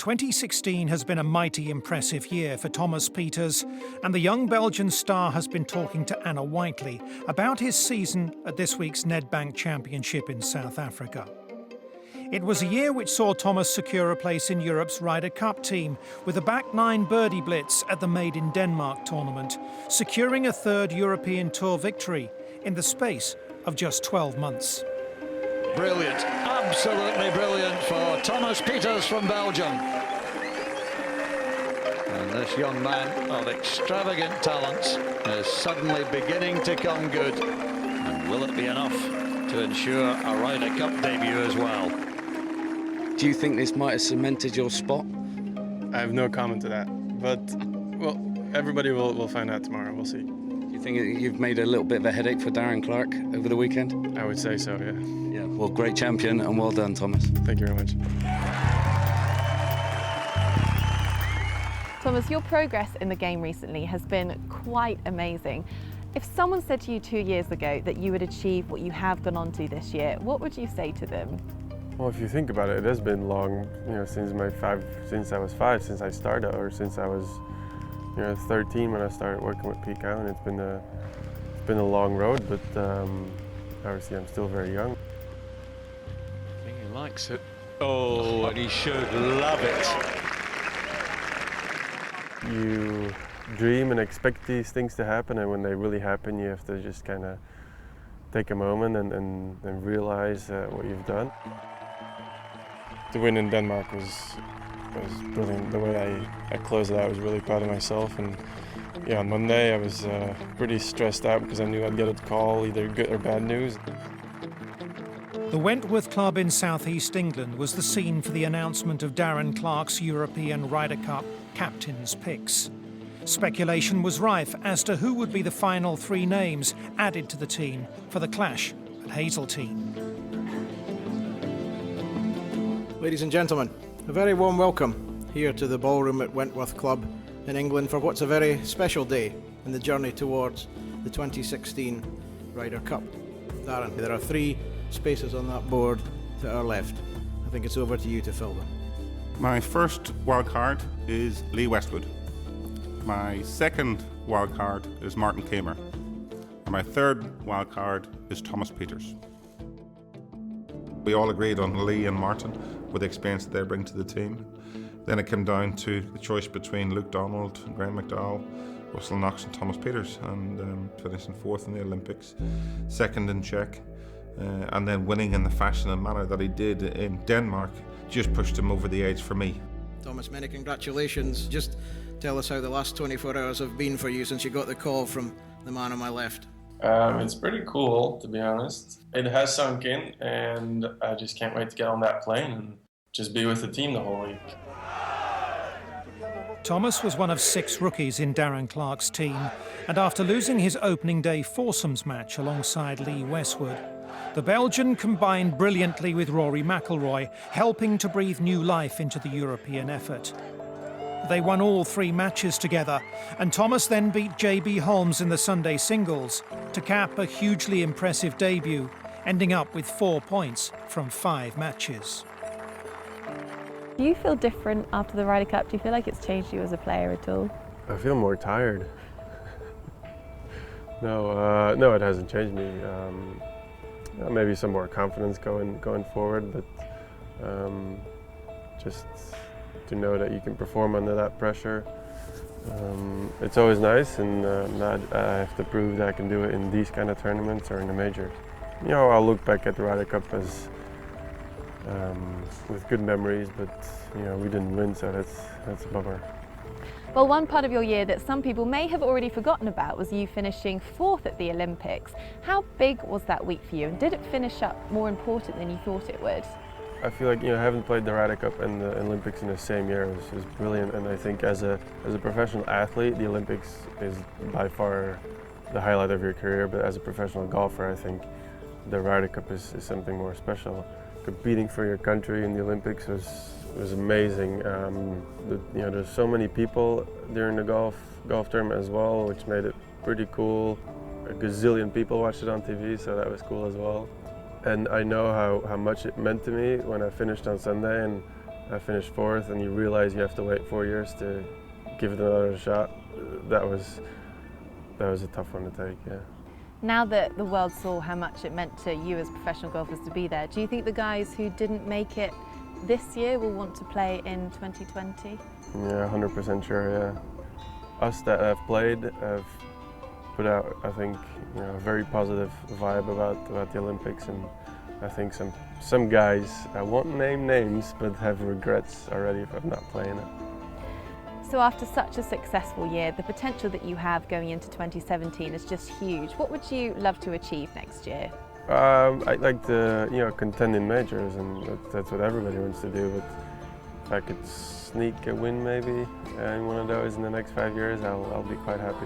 2016 has been a mighty impressive year for Thomas Pieters, and the young Belgian star has been talking to Anna Whiteley about his season at this week's Nedbank Championship in South Africa. It was a year which saw Thomas secure a place in Europe's Ryder Cup team with a back-nine birdie blitz at the Made in Denmark tournament, securing a third European Tour victory in the space of just 12 months. Brilliant, absolutely brilliant for Thomas Pieters from Belgium. And this young man of extravagant talents is suddenly beginning to come good. And will it be enough to ensure a Ryder Cup debut as well? Do you think this might have cemented your spot? I have no comment to that, but well, everybody will find out tomorrow. We'll see. Do you think you've made a little bit of a headache for Darren Clarke over the weekend? I would say so, yeah. Yeah, well, great champion and well done, Thomas. Thank you very much. Thomas, your progress in the game recently has been quite amazing. If someone said to you 2 years ago that you would achieve what you have gone on to this year, what would you say to them? Well, if you think about it, it has been long, since I was five, since I started, or since I was 13 when I started working with Peak Island. It's been a long road, but obviously I'm still very young. I think he likes it. Oh, and he should love it. You dream and expect these things to happen, and when they really happen, you have to just kind of take a moment and realize what you've done. The win in Denmark was brilliant. The way I closed it out, I was really proud of myself. And yeah, on Monday I was pretty stressed out because I knew I'd get a call, either good or bad news. The Wentworth Club in southeast England was the scene for the announcement of Darren Clarke's European Ryder Cup captain's picks. Speculation was rife as to who would be the final three names added to the team for the clash at Hazeltine. Ladies and gentlemen, a very warm welcome here to the ballroom at Wentworth Club in England for what's a very special day in the journey towards the 2016 Ryder Cup. Darren, there are three spaces on that board to our left. I think it's over to you to fill them. My first wild card is Lee Westwood. My second wild card is Martin Kamer. And my third wild card is Thomas Pieters. We all agreed on Lee and Martin with the experience that they bring to the team. Then it came down to the choice between Luke Donald, Graham McDowell, Russell Knox and Thomas Pieters, and finishing fourth in the Olympics, second in Czech, and then winning in the fashion and manner that he did in Denmark just pushed him over the edge for me. Thomas, many congratulations. Just tell us how the last 24 hours have been for you since you got the call from the man on my left. It's pretty cool, to be honest. It has sunk in, and I just can't wait to get on that plane and just be with the team the whole week. Thomas was one of 6 rookies in Darren Clarke's team, and after losing his opening day foursomes match alongside Lee Westwood, the Belgian combined brilliantly with Rory McIlroy, helping to breathe new life into the European effort. They won all 3 matches together, and Thomas then beat JB Holmes in the Sunday singles to cap a hugely impressive debut, ending up with 4 points from 5 matches. Do you feel different after the Ryder Cup? Do you feel like it's changed you as a player at all? I feel more tired. No, it hasn't changed me. Maybe some more confidence going forward, but just to know that you can perform under that pressure. It's always nice, and I have to prove that I can do it in these kind of tournaments or in the majors. I'll look back at the Ryder Cup as with good memories, but we didn't win, so that's a bummer. Well, one part of your year that some people may have already forgotten about was you finishing 4th at the Olympics. How big was that week for you, and did it finish up more important than you thought it would? I feel like having played the Ryder Cup and the Olympics in the same year was brilliant, and I think as a professional athlete, the Olympics is by far the highlight of your career. But as a professional golfer, I think the Ryder Cup is something more special. Competing for your country in the Olympics was amazing. There's so many people during the golf tournament as well, which made it pretty cool. A gazillion people watched it on TV, so that was cool as well. And I know how much it meant to me when I finished on Sunday, and I finished fourth, and you realize you have to wait 4 years to give it another shot. That was a tough one to take, yeah. Now that the world saw how much it meant to you as professional golfers to be there, do you think the guys who didn't make it this year will want to play in 2020? Yeah, 100% sure, yeah. Us that have played have put out, I think, a very positive vibe about the Olympics, and I think some guys, I won't name names, but have regrets already for not playing it. So after such a successful year, the potential that you have going into 2017 is just huge. What would you love to achieve next year? I'd like to, contend in majors, and that's what everybody wants to do. But if I could sneak a win maybe in one of those in the next 5 years, I'll be quite happy.